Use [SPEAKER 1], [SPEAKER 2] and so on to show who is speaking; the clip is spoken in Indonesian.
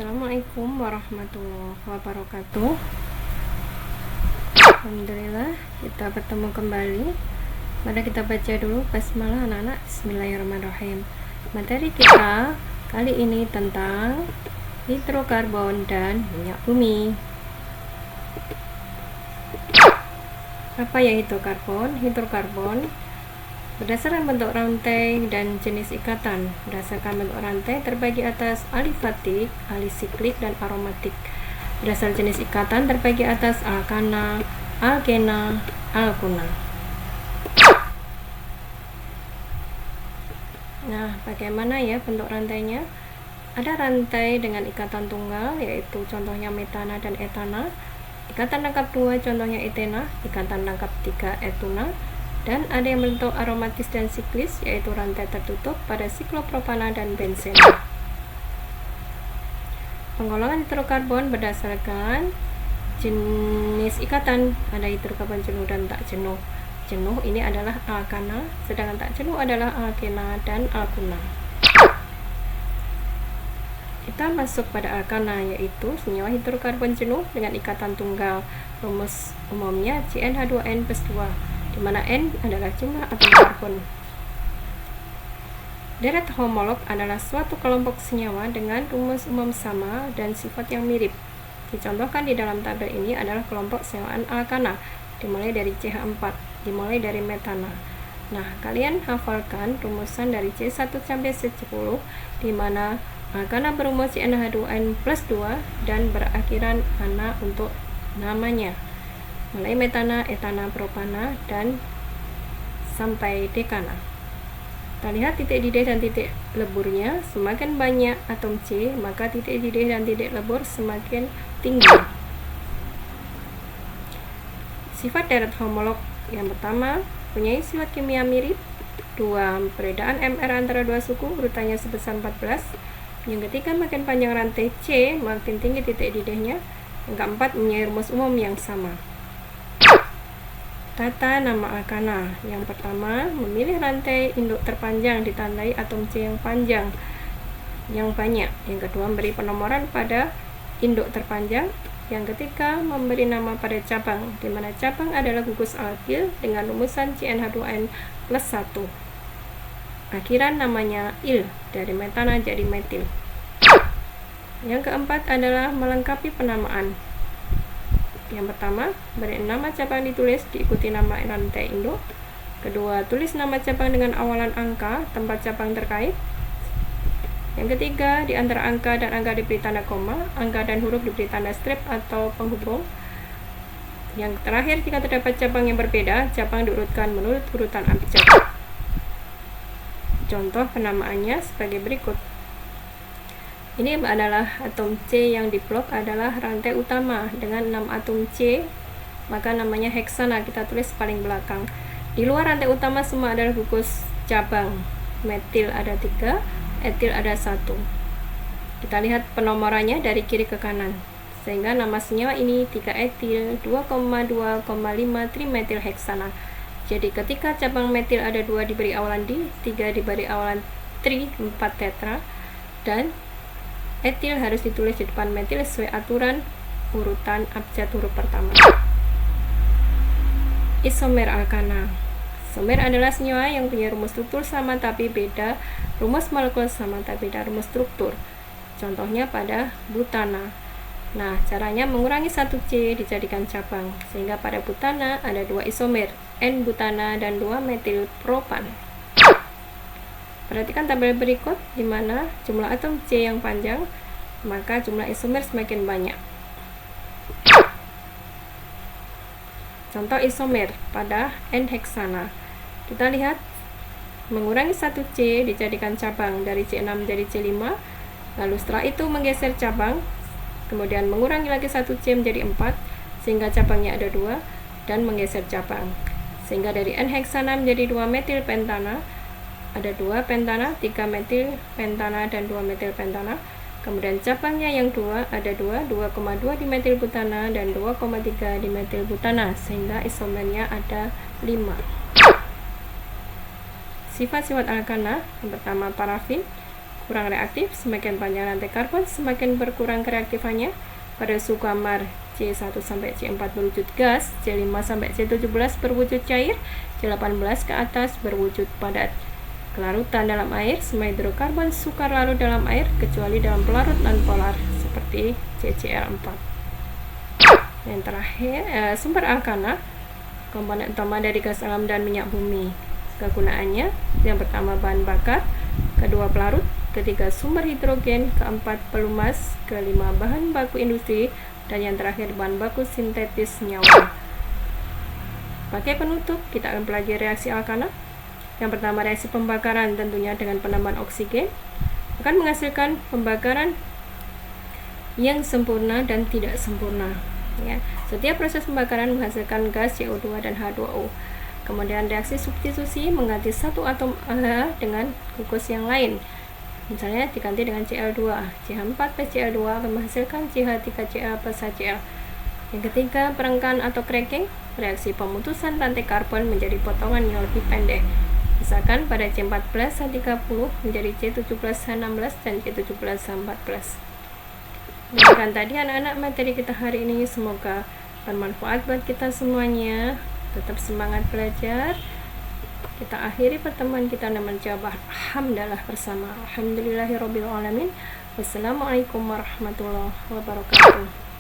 [SPEAKER 1] Assalamualaikum warahmatullahi wabarakatuh. Alhamdulillah kita bertemu kembali. Mari kita baca dulu basmalah anak-anak. Bismillahirrahmanirrahim. Materi kita kali ini tentang hidrokarbon dan minyak bumi. Apa ya hidrokarbon? Hidrokarbon berdasarkan bentuk rantai dan jenis ikatan. Berdasarkan bentuk rantai terbagi atas alifatik, alisiklik, dan aromatik. Berdasarkan jenis ikatan terbagi atas alkana, alkena, alkuna. Nah, bagaimana ya bentuk rantainya? Ada rantai dengan ikatan tunggal, yaitu contohnya metana dan etana. Ikatan rangkap 2 contohnya etena, ikatan rangkap 3 etuna. Dan ada yang bentuk aromatis dan siklis, yaitu rantai tertutup pada siklopropana dan benzena. Penggolongan hidrokarbon berdasarkan jenis ikatan. Ada hidrokarbon jenuh dan tak jenuh. Jenuh ini adalah alkana, sedangkan tak jenuh adalah alkena dan alkuna. Kita masuk pada alkana, yaitu senyawa hidrokarbon jenuh dengan ikatan tunggal. Rumus umumnya CnH2n+2, di mana N adalah jumlah atom karbon. Deret homolog adalah suatu kelompok senyawa dengan rumus umum sama dan sifat yang mirip. Dicontohkan di dalam tabel ini adalah kelompok senyawaan alkana, dimulai dari CH4, dimulai dari metana. Nah, kalian hafalkan rumusan dari C1 sampai C10, di mana alkana berumus CnH2n+2 dan berakhiran ana untuk namanya, mulai metana, etana, propana, dan sampai dekana. Kita lihat titik didih dan titik leburnya. Semakin banyak atom C, maka titik didih dan titik lebur semakin tinggi. Sifat deret homolog yang pertama, punya sifat kimia mirip. 2. Perbedaan MR antara dua suku, urutannya sebesar 14. Yang ketiga, makin panjang rantai C, makin tinggi titik didihnya. Yang keempat, punya rumus umum yang sama. Tata nama alkana. Yang pertama, memilih rantai induk terpanjang ditandai atom C yang panjang, yang banyak. Yang kedua, memberi penomoran pada induk terpanjang. Yang ketiga, memberi nama pada cabang, di mana cabang adalah gugus alkil dengan rumusan CnH2n+1. Akhiran namanya il, dari metana jadi metil. Yang keempat adalah melengkapi penamaan. Yang pertama, beri nama cabang ditulis diikuti nama rantai induk. Kedua, tulis nama cabang dengan awalan angka tempat cabang terkait. Yang ketiga, di antara angka dan angka diberi tanda koma, angka dan huruf diberi tanda strip atau penghubung. Yang terakhir, jika terdapat cabang yang berbeda, cabang diurutkan menurut urutan abjad. Contoh penamaannya sebagai berikut. Ini adalah atom C yang di blok adalah rantai utama dengan 6 atom C, maka namanya heksana, kita tulis paling belakang. Di luar rantai utama semua adalah gugus cabang. Metil ada 3, etil ada 1. Kita lihat penomorannya dari kiri ke kanan, sehingga nama senyawa ini 3 etil 2,2,5 trimetil heksana. Jadi ketika cabang metil ada 2 diberi awalan di, 3 diberi awalan tri, 4 tetra, dan etil harus ditulis di depan metil sesuai aturan urutan abjad huruf pertama. Isomer alkana. Isomer adalah senyawa yang punya rumus struktur sama tapi beda, rumus molekul sama tapi beda rumus struktur. Contohnya pada butana. Nah, caranya mengurangi 1C dijadikan cabang, sehingga pada butana ada 2 isomer, N-butana dan 2 metil propan. Perhatikan tabel berikut, di mana jumlah atom C yang panjang, maka jumlah isomer semakin banyak. Contoh isomer pada N-heksana. Kita lihat, mengurangi 1C dijadikan cabang dari C6 menjadi C5, lalu setelah itu menggeser cabang, kemudian mengurangi lagi 1C menjadi 4, sehingga cabangnya ada 2, dan menggeser cabang. Sehingga dari N-heksana menjadi 2 metil pentana, ada 2 pentana, 3 metil pentana, dan 2 metil pentana. Kemudian cabangnya yang 2 ada 2,2 dimetil butana dan 2,3 dimetil butana, sehingga isomernya ada 5. Sifat-sifat alkana, yang pertama parafin, kurang reaktif, semakin panjang rantai karbon, semakin berkurang kereaktifannya. Pada suhu kamar C1 sampai C4 berwujud gas, C5 sampai C17 berwujud cair, C18 ke atas berwujud padat. Kelarutan dalam air, semua hidrokarbon sukar larut dalam air kecuali dalam pelarut nonpolar seperti CCl4. Yang terakhir, sumber alkana, komponen utama dari gas alam dan minyak bumi. Kegunaannya, yang pertama bahan bakar, kedua pelarut, ketiga sumber hidrogen, keempat pelumas, kelima bahan baku industri, dan yang terakhir bahan baku sintetis nyawa. Sebagai penutup, kita akan pelajari reaksi alkana. Yang pertama, reaksi pembakaran, tentunya dengan penambahan oksigen akan menghasilkan pembakaran yang sempurna dan tidak sempurna. Ya, setiap proses pembakaran menghasilkan gas CO2 dan H2O. Kemudian reaksi substitusi mengganti satu atom AH dengan gugus yang lain. Misalnya diganti dengan Cl2. CH4 plus Cl2 akan menghasilkan CH3Ca plus HCl. Yang ketiga, perengkan atau cracking, reaksi pemutusan rantai karbon menjadi potongan yang lebih pendek. Misalkan pada C14 H30 menjadi C17 H16 dan C17 H14. Demikian tadi anak-anak materi kita hari ini, semoga bermanfaat buat kita semuanya. Tetap semangat belajar. Kita akhiri pertemuan kita dengan menjawab alhamdulillah bersama. Alhamdulillahirabbil alamin. Wassalamualaikum warahmatullahi wabarakatuh.